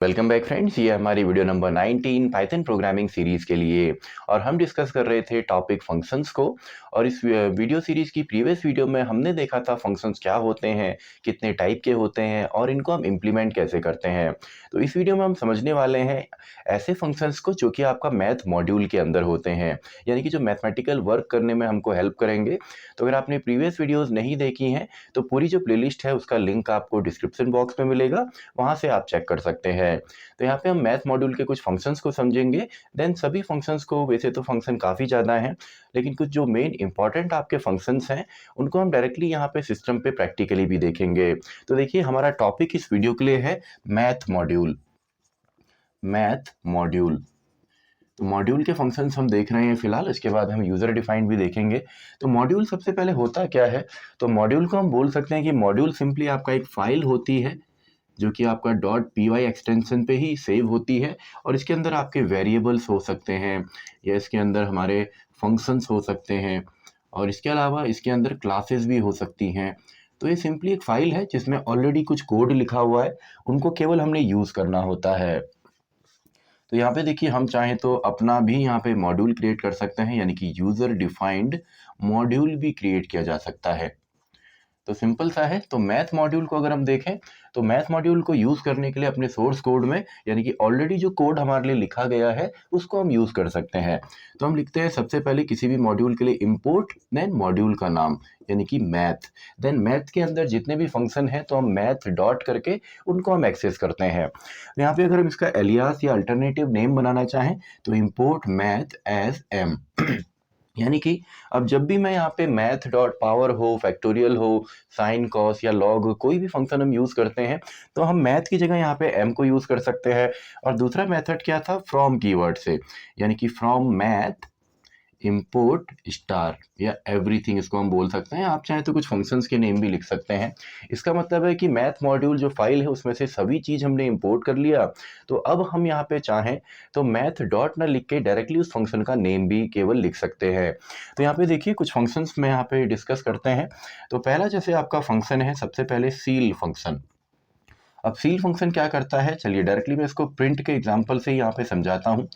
Welcome back friends, ये हमारी video number 19 Python programming series के लिए। और हम डिस्कस कर रहे थे टॉपिक फंक्शंस को। और इस वीडियो सीरीज की प्रीवियस वीडियो में हमने देखा था फंक्शंस क्या होते हैं, कितने टाइप के होते हैं और इनको हम इम्प्लीमेंट कैसे करते हैं। तो इस वीडियो में हम समझने वाले हैं ऐसे फंक्शंस को जो कि आपका मैथ मॉड्यूल के अंदर होते हैं, यानी कि जो मैथमेटिकल वर्क करने में हमको हेल्प करेंगे। तो अगर आपने प्रीवियस वीडियोज़ नहीं देखी हैं तो पूरी जो प्लेलिस्ट है उसका लिंक आपको डिस्क्रिप्शन बॉक्स में मिलेगा, वहाँ से आप चेक कर सकते हैं। तो यहाँ पे हम मैथ मॉड्यूल के कुछ फंक्शंस को समझेंगे। देन सभी फंक्शंस को, वैसे तो फंक्शन काफ़ी ज़्यादा हैं, लेकिन कुछ जो मेन इंपॉर्टेंट आपके फंक्शंस हैं उनको हम डायरेक्टली यहाँ पे सिस्टम पे प्रैक्टिकली भी देखेंगे। तो देखिए, हमारा टॉपिक इस वीडियो के लिए है मैथ मॉड्यूल। मैथ मॉड्यूल, तो मॉड्यूल के फंक्शंस हम देख रहे हैं फिलहाल, इसके बाद हम यूज़र डिफाइंड भी देखेंगे। तो मॉड्यूल सबसे पहले होता क्या है? तो मॉड्यूल को हम बोल सकते हैं कि मॉड्यूल सिंपली आपका एक फाइल होती है जो कि आपका .py एक्सटेंशन पे ही सेव होती है। और इसके अंदर आपके वेरिएबल्स हो सकते हैं या इसके अंदर हमारे फंक्शंस हो सकते हैं, और इसके अलावा इसके अंदर क्लासेस भी हो सकती हैं। तो ये सिंपली एक फाइल है जिसमें ऑलरेडी कुछ कोड लिखा हुआ है, उनको केवल हमने यूज़ करना होता है। तो यहाँ पे देखिए, हम चाहें तो अपना भी यहाँ पे मॉड्यूल क्रिएट कर सकते हैं, यानी कि यूज़र डिफाइंड मॉड्यूल भी क्रिएट किया जा सकता है। तो सिंपल सा है। तो मैथ मॉड्यूल को अगर हम देखें तो मैथ मॉड्यूल को यूज़ करने के लिए अपने सोर्स कोड में, यानी कि ऑलरेडी जो कोड हमारे लिए लिखा गया है उसको हम यूज़ कर सकते हैं। तो हम लिखते हैं सबसे पहले किसी भी मॉड्यूल के लिए इंपोर्ट, देन मॉड्यूल का नाम यानी कि मैथ। देन मैथ के अंदर जितने भी फंक्शन हैं तो हम मैथ डॉट करके उनको हम एक्सेस करते हैं। यहाँ पे अगर हम इसका एलियास या अल्टरनेटिव नेम बनाना चाहें तो इंपोर्ट मैथ एज एम यानी कि अब जब भी मैं यहाँ पे मैथ डॉट पावर हो, फैक्टोरियल हो, साइन, कॉस या लॉग, कोई भी फंक्शन हम यूज़ करते हैं तो हम मैथ की जगह यहाँ पे एम को यूज़ कर सकते हैं। और दूसरा मेथड क्या था? फ्रॉम कीवर्ड से, यानी कि फ्रॉम मैथ इंपोर्ट स्टार या एवरीथिंग, इसको हम बोल सकते हैं। आप चाहें तो कुछ फंक्शंस के नेम भी लिख सकते हैं। इसका मतलब है कि मैथ मॉड्यूल जो फाइल है उसमें से सभी चीज़ हमने इंपोर्ट कर लिया। तो अब हम यहाँ पे चाहें तो मैथ डॉट ना लिख के डायरेक्टली उस फंक्शन का नेम भी केवल लिख सकते हैं। तो यहाँ पे देखिए, कुछ फंक्शंस में यहाँ पे डिस्कस करते हैं। तो पहला जैसे आपका फंक्शन है, सबसे पहले सील फंक्शन। अब सील फंक्शन क्या करता है, चलिए डायरेक्टली मैं इसको प्रिंट के एग्जांपल से यहाँ पे समझाता हूँ।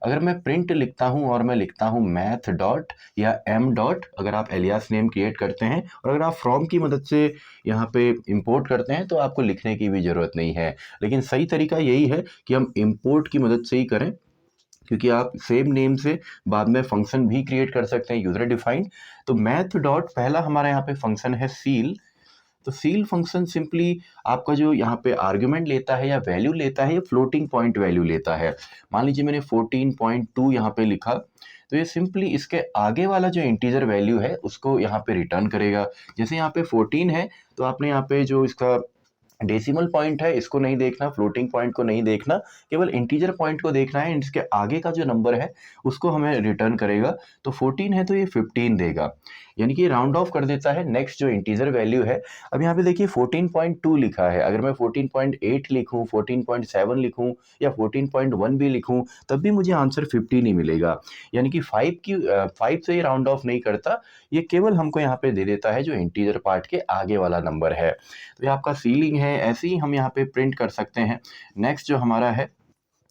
अगर मैं प्रिंट लिखता हूँ और मैं लिखता हूँ मैथ डॉट या एम डॉट, अगर आप एलियास नेम क्रिएट करते हैं और अगर आप फ्रॉम की मदद से यहाँ पे इंपोर्ट करते हैं तो आपको लिखने की भी ज़रूरत नहीं है। लेकिन सही तरीका यही है कि हम इंपोर्ट की मदद से ही करें, क्योंकि आप सेम नेम से बाद में फंक्शन भी क्रिएट कर सकते हैं यूजर डिफाइंड। तो मैथ डॉट पहला हमारा यहाँ पे फंक्शन है सील। तो सील फंक्शन सिंपली आपका जो यहाँ पे आर्ग्यूमेंट लेता है या वैल्यू लेता है, ये फ्लोटिंग पॉइंट वैल्यू लेता है। मान लीजिए मैंने 14.2 यहाँ पे लिखा, तो ये सिंपली इसके आगे वाला जो इंटीजर वैल्यू है उसको यहाँ पे रिटर्न करेगा। जैसे यहाँ पे 14 है तो आपने यहाँ पे जो इसका डेसिमल पॉइंट है इसको नहीं देखना, फ्लोटिंग पॉइंट को नहीं देखना, केवल इंटीजर पॉइंट को देखना है। इसके आगे का जो नंबर है उसको हमें रिटर्न करेगा। तो 14 है तो ये 15 देगा, यानी कि राउंड ऑफ कर देता है नेक्स्ट जो इंटीजर वैल्यू है। अब यहाँ पे देखिए 14.2 लिखा है, अगर मैं 14.8 लिखूँ, 14.7 लिखूँ या 14.1 भी लिखूँ तब भी मुझे आंसर 15 ही मिलेगा। यानी कि 5 से ये राउंड ऑफ नहीं करता, ये केवल हमको यहाँ पे दे देता है जो इंटीजर पार्ट के आगे वाला नंबर है। तो ये आपका सीलिंग है, ऐसे ही हम यहाँ पे प्रिंट कर सकते हैं। नेक्स्ट जो हमारा है,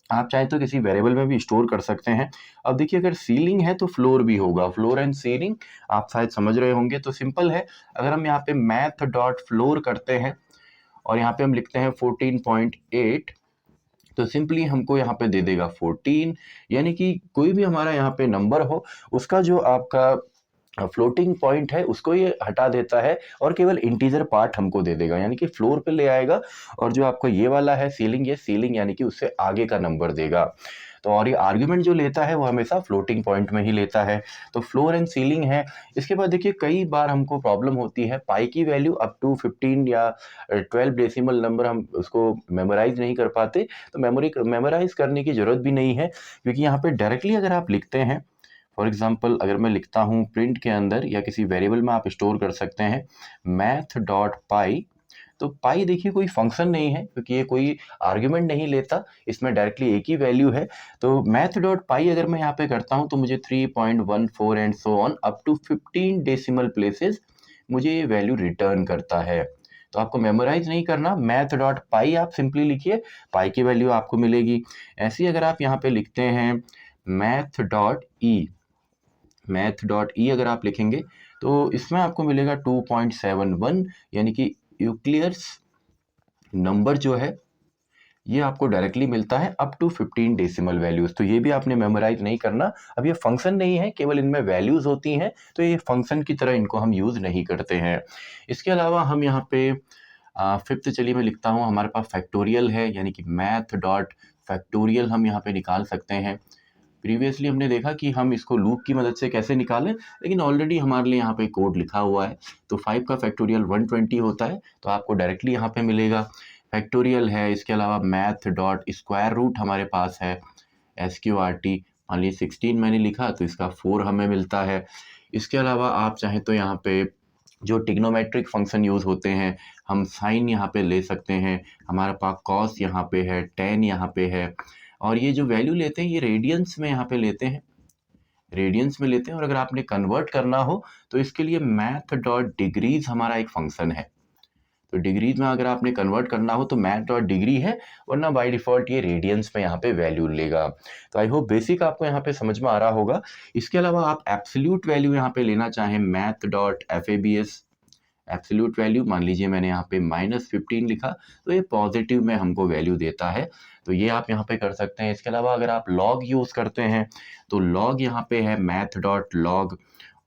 आप चाहे तो किसी वेरिएबल में भी स्टोर कर सकते हैं। अब देखिए, अगर सीलिंग है तो फ्लोर भी होगा, फ्लोर एंड सीलिंग आप शायद समझ रहे होंगे। तो सिंपल है, अगर हम यहाँ पे मैथ डॉट फ्लोर करते हैं और यहाँ पे हम लिखते हैं 14.8, तो सिंपली हमको यहाँ पे दे देगा 14, यानी कि कोई भी हमारा यहाँ पे नंबर हो उसका जो आपका फ्लोटिंग पॉइंट है उसको ये हटा देता है और केवल इंटीजर पार्ट हमको दे देगा, यानी कि फ्लोर पे ले आएगा। और जो आपको ये वाला है सीलिंग, ये सीलिंग यानी कि उससे आगे का नंबर देगा। तो और ये आर्ग्यूमेंट जो लेता है वो हमेशा फ्लोटिंग पॉइंट में ही लेता है। तो फ्लोर एंड सीलिंग है। इसके बाद देखिए, कई बार हमको प्रॉब्लम होती है, पाई की वैल्यू अप टू 15 या 12 डेसिमल नंबर हम उसको मेमोराइज नहीं कर पाते। तो मेमोराइज करने की जरूरत भी नहीं है, क्योंकि यहाँ पे डायरेक्टली अगर आप लिखते हैं, फॉर एग्जाम्पल अगर मैं लिखता हूँ प्रिंट के अंदर या किसी वेरिएबल में आप स्टोर कर सकते हैं मैथ डॉट पाई। तो पाई देखिए कोई फंक्शन नहीं है, क्योंकि ये कोई आर्ग्यूमेंट नहीं लेता, इसमें डायरेक्टली एक ही वैल्यू है। तो मैथ डॉट पाई अगर मैं यहाँ पे करता हूँ तो मुझे 3.14 and so on up to 15 decimal places मुझे ये वैल्यू रिटर्न करता है। तो आपको मेमोराइज नहीं करना, मैथ डॉट पाई आप सिंपली लिखिए, पाई की वैल्यू आपको मिलेगी। ऐसे ही अगर आप यहाँ पे लिखते हैं मैथ डॉट ई अगर आप लिखेंगे तो इसमें आपको मिलेगा 2.71, यानी कि यूक्लियर्स नंबर जो है ये आपको डायरेक्टली मिलता है अप टू 15 डेसिमल वैल्यूज। तो ये भी आपने मेमोराइज नहीं करना। अब ये फंक्शन नहीं है, केवल इनमें वैल्यूज होती हैं, तो ये फंक्शन की तरह इनको हम यूज नहीं करते हैं। इसके अलावा हम यहाँ पे फिफ्थ, चलिए मैं लिखता हूँ, हमारे पास फैक्टोरियल है, यानी कि मैथ डॉट फैक्टोरियल हम यहाँ पे निकाल सकते हैं। प्रीवियसली हमने देखा कि हम इसको लूप की मदद से कैसे निकालें, लेकिन ऑलरेडी हमारे लिए यहाँ पे कोड लिखा हुआ है। तो 5 का फैक्टोरियल 120 होता है, तो आपको डायरेक्टली यहाँ पे मिलेगा। फैक्टोरियल है, इसके अलावा मैथ डॉट स्क्वायर रूट हमारे पास है, SQRT, मान लीजिए 16 मैंने लिखा तो इसका 4 हमें मिलता है। इसके अलावा आप चाहें तो यहाँ पे जो टिग्नोमेट्रिक फंक्शन यूज़ होते हैं, हम साइन यहाँ पे ले सकते हैं, हमारे पास कॉस यहाँ पे है, टेन यहाँ पे है, और ये जो वैल्यू लेते हैं ये रेडियंस में यहाँ पे लेते हैं, और अगर आपने कन्वर्ट करना हो तो इसके लिए मैथ डॉट डिग्रीज हमारा एक फंक्शन है। तो डिग्रीज में अगर आपने कन्वर्ट करना हो तो मैथ डॉट डिग्री है, वरना बाय डिफॉल्ट ये रेडियंस में यहाँ पे वैल्यू लेगा। तो आई होप बेसिक आपको यहाँ पे समझ में आ रहा होगा। इसके अलावा आप एब्सोल्यूट वैल्यू यहाँ पे लेना चाहें, math dot FABS absolute value, मान लीजिए मैंने यहाँ पे -15 लिखा तो ये पॉजिटिव में हमको वैल्यू देता है, तो ये आप यहाँ पे कर सकते हैं। इसके अलावा अगर आप लॉग यूज़ करते हैं तो लॉग यहाँ पे है मैथ डॉट लॉग,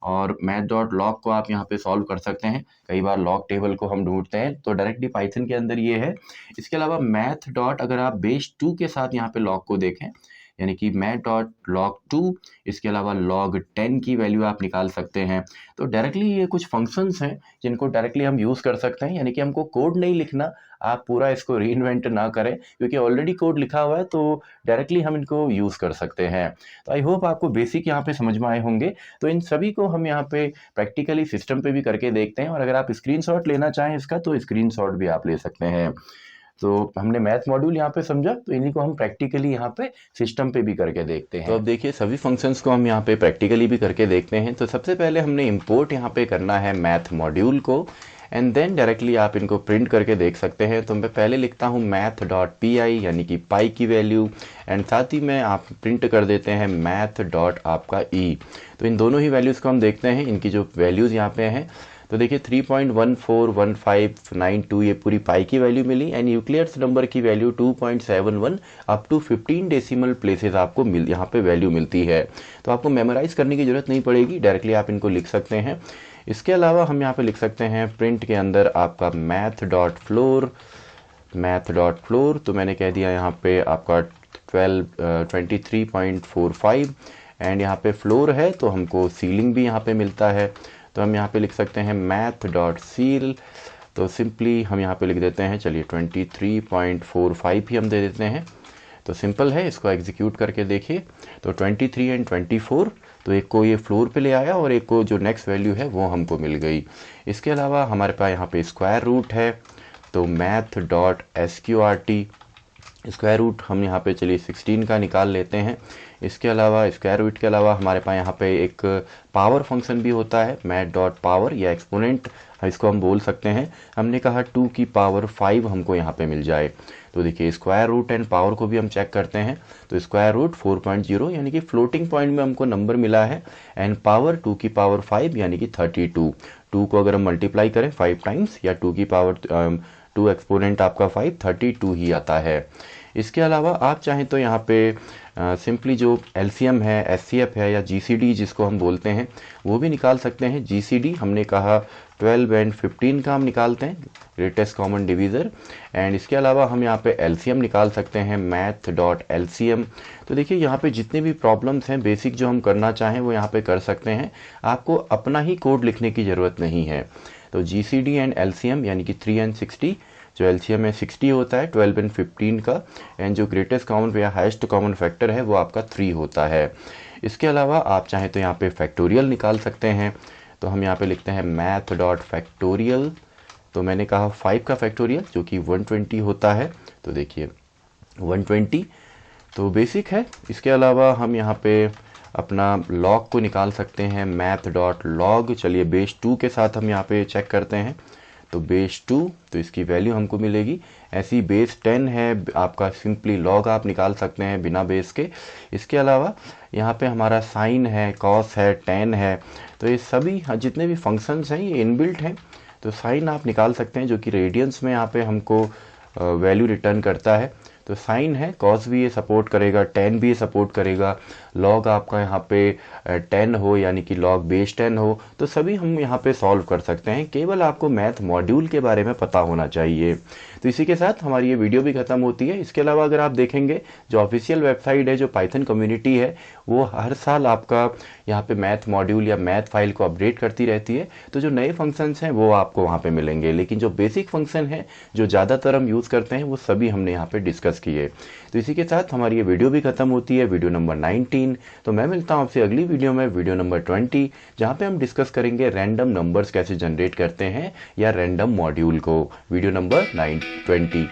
और मैथ डॉट लॉग को आप यहाँ पे सॉल्व कर सकते हैं। कई बार लॉग टेबल को हम ढूंढते हैं तो डायरेक्टली पाइथन के अंदर ये है। इसके अलावा मैथ डॉट, अगर आप बेस 2 के साथ यहाँ पे लॉग को देखें, यानी कि मैथ डॉट लॉग 2, इसके अलावा लॉग 10 की वैल्यू आप निकाल सकते हैं। तो डायरेक्टली ये कुछ फंक्शंस हैं जिनको डायरेक्टली हम यूज़ कर सकते हैं, यानी कि हमको कोड नहीं लिखना, आप पूरा इसको रीइन्वेंट ना करें, क्योंकि ऑलरेडी कोड लिखा हुआ है, तो डायरेक्टली हम इनको यूज़ कर सकते हैं। तो आई होप आपको बेसिक यहाँ पे समझ में आए होंगे। तो इन सभी को हम यहाँ पे प्रैक्टिकली सिस्टम पे भी करके देखते हैं, और अगर आप स्क्रीनशॉट लेना चाहें इसका तो स्क्रीनशॉट भी आप ले सकते हैं। तो हमने मैथ मॉड्यूल यहाँ पे समझा, तो इन्हीं को हम प्रैक्टिकली यहाँ पे सिस्टम पे भी करके देखते हैं। तो अब देखिए सभी फंक्शंस को हम यहाँ पे प्रैक्टिकली भी करके देखते हैं। तो सबसे पहले हमने इंपोर्ट यहाँ पे करना है मैथ मॉड्यूल को, एंड देन डायरेक्टली आप इनको प्रिंट करके देख सकते हैं। तो मैं पहले लिखता हूँ मैथ डॉट PI, यानी कि पाई की वैल्यू, एंड साथ ही में आप प्रिंट कर देते हैं मैथ डॉट आपका E। तो इन दोनों ही वैल्यूज़ को हम देखते हैं, इनकी जो वैल्यूज़ यहाँ पे हैं, तो देखिए 3.141592 ये पूरी पाई की वैल्यू मिली, एंड यूक्लियर्स नंबर की value 2.71 up to 15 decimal places आपको यहाँ पे वैल्यू मिलती है। तो आपको मेमोराइज करने की ज़रूरत नहीं पड़ेगी, डायरेक्टली आप इनको लिख सकते हैं। इसके अलावा हम यहाँ पे लिख सकते हैं प्रिंट के अंदर आपका मैथ डॉट फ्लोर, तो मैंने कह दिया यहाँ पे आपका 23.45, एंड यहाँ पे फ्लोर है तो हमको सीलिंग भी यहाँ पे मिलता है, तो हम यहाँ पे लिख सकते हैं मैथ डॉट सील। तो सिंपली हम यहाँ पे लिख देते हैं, चलिए 23.45 ही हम दे देते हैं। तो सिंपल है, इसको एग्जीक्यूट करके देखिए। तो 23 एंड 24, तो एक को ये फ्लोर पे ले आया और एक को जो नेक्स्ट वैल्यू है वो हमको मिल गई। इसके अलावा हमारे पास यहाँ पे स्क्वायर रूट है, तो math dot SQRT, square root हम यहाँ पे चलिए 16 का निकाल लेते हैं। इसके अलावा स्क्वायर रूट के अलावा हमारे पास यहाँ पे एक पावर फंक्शन भी होता है, मैथ डॉट पावर या एक्सपोनेंट इसको हम बोल सकते हैं। हमने कहा 2 की पावर 5 हमको यहाँ पे मिल जाए। तो देखिए स्क्वायर रूट एंड पावर को भी हम चेक करते हैं। तो स्क्वायर रूट 4.0 यानी कि फ्लोटिंग पॉइंट में हमको नंबर मिला है, एंड पावर 2 की पावर 5 यानी कि 32। 2 को अगर हम मल्टीप्लाई करें 5 टाइम्स, या 2 की पावर 2 एक्सपोनेंट आपका 5, 32 ही आता है। इसके अलावा आप चाहें तो यहाँ पे सिंपली जो LCM है, SCF है, या GCD जिसको हम बोलते हैं, वो भी निकाल सकते हैं। GCD हमने कहा 12 एंड 15 का हम निकालते हैं, ग्रेटेस्ट कॉमन डिवीज़र। एंड इसके अलावा हम यहाँ पे LCM निकाल सकते हैं, मैथ डॉट LCM। तो देखिए यहाँ पे जितने भी प्रॉब्लम्स हैं बेसिक जो हम करना चाहें वो यहाँ पे कर सकते हैं, आपको अपना ही कोड लिखने की ज़रूरत नहीं है। तो GCD एंड LCM यानी कि 3 एंड 60, जो LCM में 60 होता है 12 एंड 15 का, एंड जो ग्रेटेस्ट कॉमन या हाईएस्ट कॉमन फैक्टर है वो आपका 3 होता है। इसके अलावा आप चाहें तो यहाँ पे फैक्टोरियल निकाल सकते हैं। तो हम यहाँ पे लिखते हैं मैथ डॉट फैक्टोरियल, तो मैंने कहा 5 का फैक्टोरियल जो कि 120 होता है। तो देखिए 120 तो बेसिक है। इसके अलावा हम यहाँ पे अपना लॉग को निकाल सकते हैं, मैथ डॉट लॉग। चलिए बेस 2 के साथ हम यहाँ पे चेक करते हैं। तो बेस 2, तो इसकी वैल्यू हमको मिलेगी। ऐसी बेस 10 है आपका, सिंपली लॉग आप निकाल सकते हैं बिना बेस के। इसके अलावा यहाँ पे हमारा साइन है, कॉस है, टेन है, तो ये सभी जितने भी फंक्शंस हैं ये इनबिल्ट हैं। तो साइन आप निकाल सकते हैं जो कि रेडियंस में यहाँ पे हमको वैल्यू रिटर्न करता है। तो साइन है, कॉस भी ये सपोर्ट करेगा, टेन भी ये सपोर्ट करेगा। लॉग आपका यहाँ पे 10 हो यानी कि लॉग बेस 10 हो, तो सभी हम यहाँ पे सॉल्व कर सकते हैं। केवल आपको मैथ मॉड्यूल के बारे में पता होना चाहिए। तो इसी के साथ हमारी ये वीडियो भी खत्म होती है। इसके अलावा अगर आप देखेंगे जो ऑफिशियल वेबसाइट है, जो पाइथन कम्युनिटी है, वो हर साल आपका यहाँ पे मैथ मॉड्यूल या मैथ फाइल को अपडेट करती रहती है। तो जो नए फंक्शंस हैं वो आपको वहाँ पे मिलेंगे, लेकिन जो बेसिक फंक्शन है जो ज़्यादातर हम यूज़ करते हैं वो सभी हमने यहाँ पे डिस्कस किए। तो इसी के साथ हमारी ये वीडियो भी खत्म होती है, वीडियो नंबर 19। तो मैं मिलता हूँ आपसे अगली वीडियो में, वीडियो नंबर 20, जहाँ पे हम डिस्कस करेंगे रैंडम नंबर्स कैसे जनरेट करते हैं या रैंडम मॉड्यूल को। Video number 20।